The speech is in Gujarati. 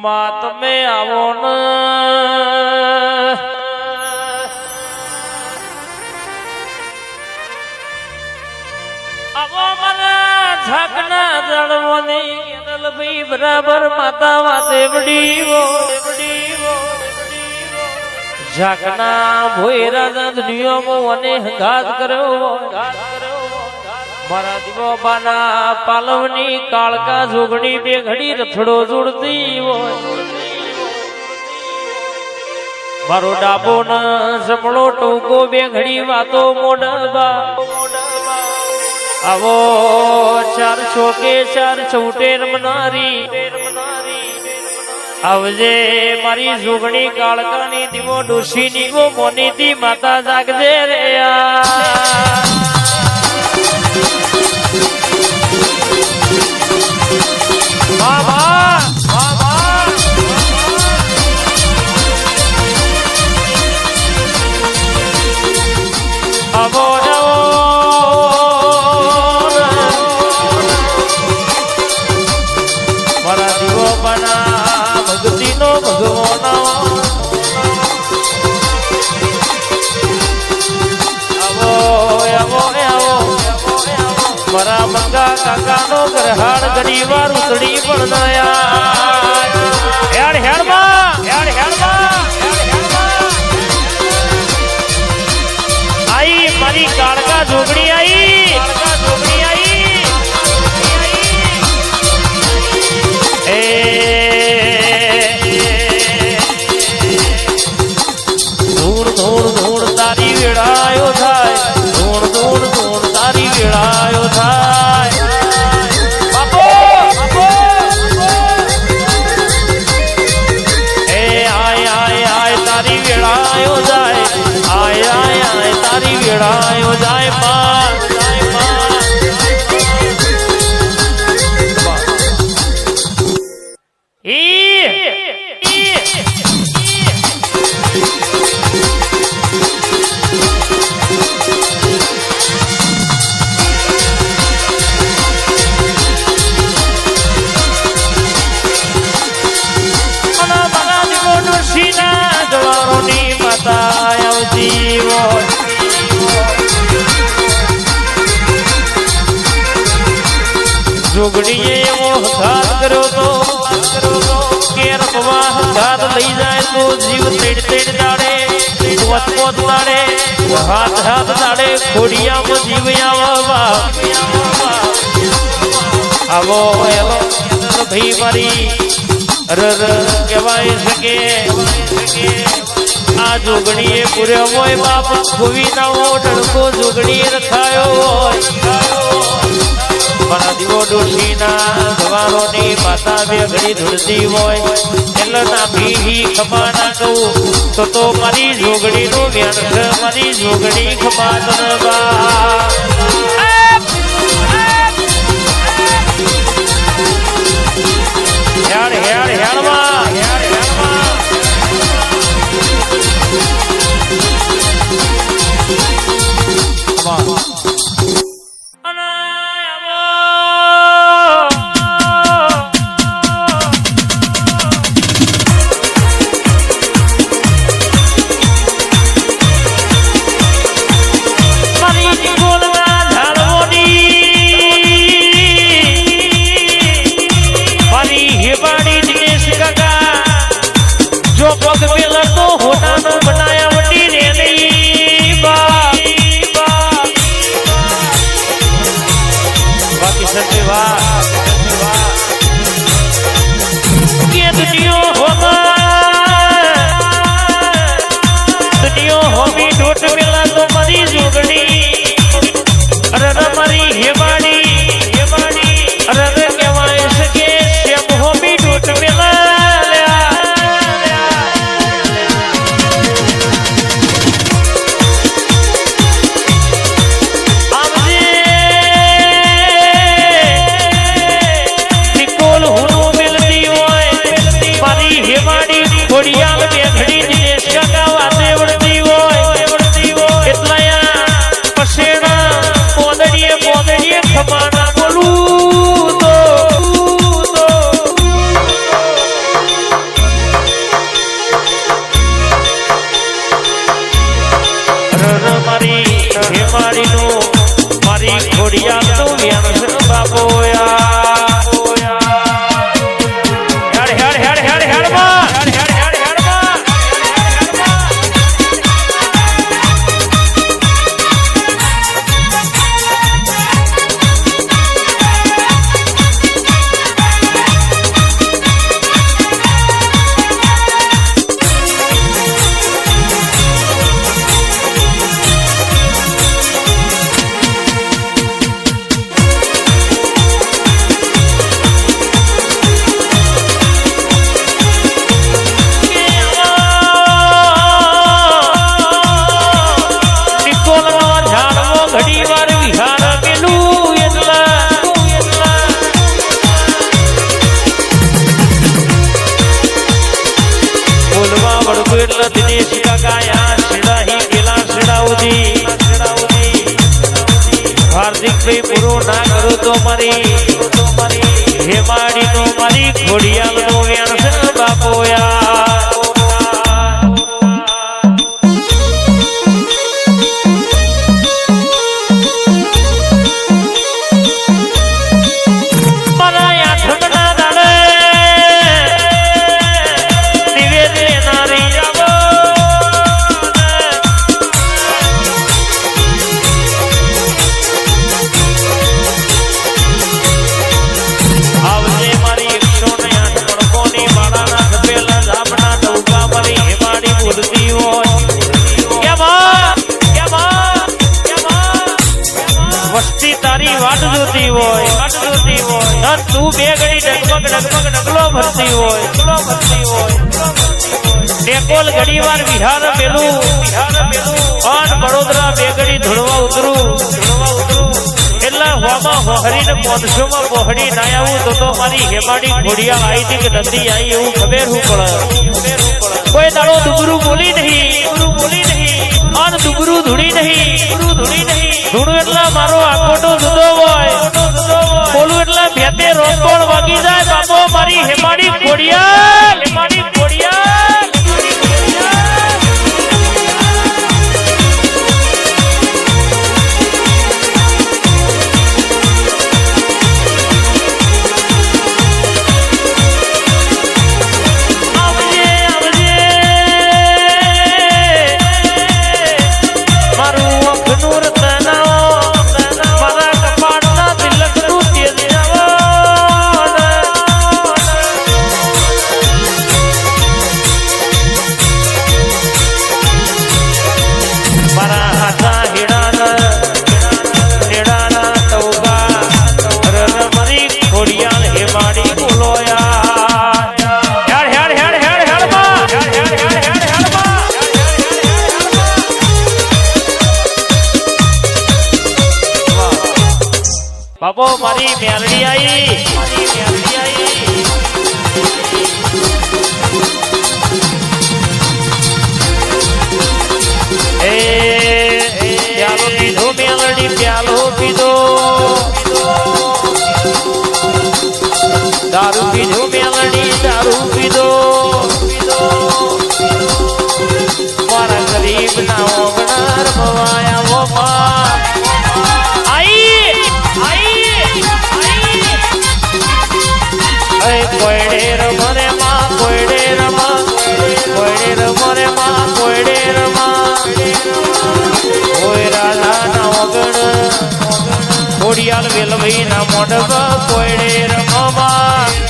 માં તમે આવો ને આવો મને ઝાકના જળવાની ભાઈ બરાબર માતા વાતેવડી ઝાકના ભોયરા દુનિયામાં મને હંગાત કર્યો મારા દીવાબાના પાલવની કાળકા જોગણી બે ઘડી રથડો જોડતી હોય મારો ડાબો ન જમણો ટૂંકો બે ઘડી વાતો મોડબા આવો ચાર ચોકે ચાર ચૌટેર મનારી આવજે મારી જોગણી કાળકાની દીવો ડોશીની ગો મોનીતી માતા જાગજે રે મારા મંગા કાકા નો ગ્રહાણ ઘણી વાર ઉતડી પણ આઈ મારી કાળકા જોગણી આઈ ધૂળ ધૂળ ધૂળ તારી વેળાયો થાય ધૂળ ધૂળ ધૂળ તારી વેળાયો થાય આય આય આય તારી વેળાયો જાય આય આય આય તારી વેળાયો જાય માં જોગડીએ એવો ઘાત કર્યો તો કે રખવા ઘાત લઈ જાય તો જીવ તેડ તેડ દાડે પોત પોત દાડે હાથ હાથ દાડે ખોડિયામાં જીવ આવવા આવો એલો ભાઈ મારી રર કહેવાય શકે આ જોગડીએ પૂર્યો હોય બાપ ગોવી નાવો ડણકો જોગડીએ રખાયો હોય મારા દીવો ડોશીના સવારોની માતા બે ઘડી ધૂળતી હોય એટલે ના ભી ખમા ના કહું તો મારી જોગડીનું વ્યાન મારી જોગડી ખમા તનબા હેડ હેડ હેડમાં એટલે દિનેશ કાકા યા છેડા હી પેલા છેડા ઉધી હાર્દિકભાઈ પૂરો ના કરું તો મારી હેમાડી નો મારી ઘોડિયાલ નો વ્યાણ છે બાપો યાર વસ્તી તારી વાટ જોતી હોય તું બે ઘડી ડગમગ ડગલો ભરતી હોય ટેકોલ ઘડી વાર વિહાર પેલું અને વડોદરા બે ઘડી ધોળવા ઉતરું એટલે હોમાં હોહરીને પોંચસોમાં પોહડી ના આવું તો મારી હેમાડી ઘોડિયાળ આવી હતી કે નથી આવી એવું ખબર હું પડે કોઈ દાડો દુબરું બોલી નહીં અને દુબરું ધૂણી નહીં ધૂણું એટલે મારો આકોટો જુદો હોય બોલું એટલે ભેતે રોપણ વાગી જાય બાપો મારી હેમાડી ઘોડિયાળ બાપો મારી મેલડી આવી પ્યાલો પીધો મેલડી પ્યાલો પીધો દારૂ પીધો મેલડી દારૂ પીધો મારા ગરીબ ના ઓગણાર ભવાયા કોયડે રમરે માં કોયડે રમા કોઈ રાધા ના વગણ ઘોડિયાલ વેલભાઈ ના મોઢ કોયડે રમવા